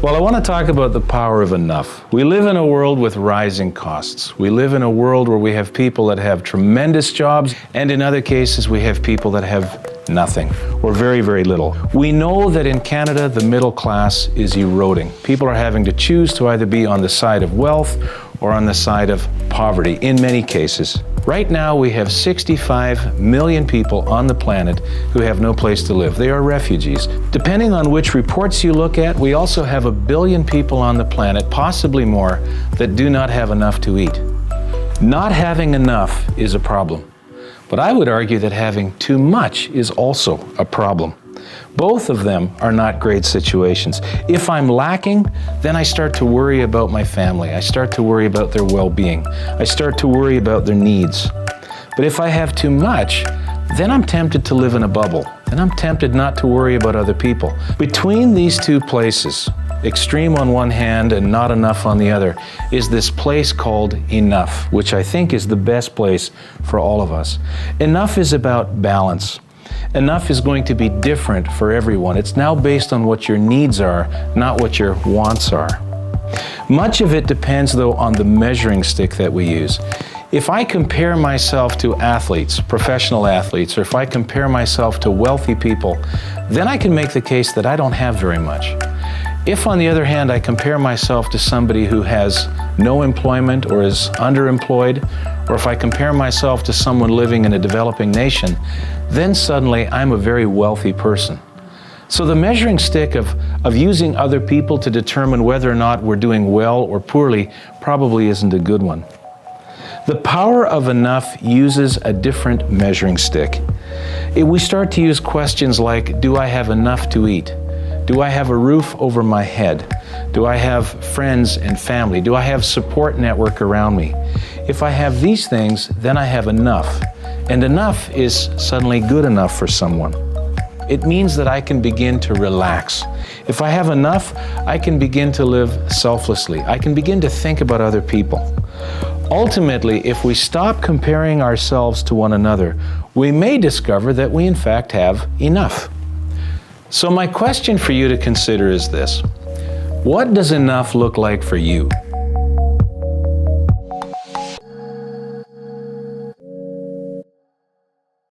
Well, I want to talk about the power of enough. We live in a world with rising costs. We live in a world where we have people that have tremendous jobs, and in other cases we have people that have nothing, or very, very little. We know that in Canada, the middle class is eroding. People are having to choose to either be on the side of wealth or on the side of poverty, in many cases. Right now, we have 65 million people on the planet who have no place to live. They are refugees. Depending on which reports you look at, we also have 1 billion people on the planet, possibly more, that do not have enough to eat. Not having enough is a problem. But I would argue that having too much is also a problem. Both of them are not great situations. If I'm lacking, then I start to worry about my family. I start to worry about their well-being. I start to worry about their needs. But if I have too much, then I'm tempted to live in a bubble. Then I'm tempted not to worry about other people. Between these two places, extreme on one hand and not enough on the other, is this place called enough, which I think is the best place for all of us. Enough is about balance. Enough is going to be different for everyone. It's now based on what your needs are, not what your wants are. Much of it depends, though, on the measuring stick that we use. If I compare myself to athletes, professional athletes, or if I compare myself to wealthy people, then I can make the case that I don't have very much. If, on the other hand, I compare myself to somebody who has no employment or is underemployed, or if I compare myself to someone living in a developing nation, then suddenly I'm a very wealthy person. So the measuring stick of using other people to determine whether or not we're doing well or poorly probably isn't a good one. The power of enough uses a different measuring stick. We start to use questions like, do I have enough to eat? Do I have a roof over my head? Do I have friends and family? Do I have support network around me? If I have these things, then I have enough. And enough is suddenly good enough for someone. It means that I can begin to relax. If I have enough, I can begin to live selflessly. I can begin to think about other people. Ultimately, if we stop comparing ourselves to one another, we may discover that we in fact have enough. So my question for you to consider is this: what does enough look like for you?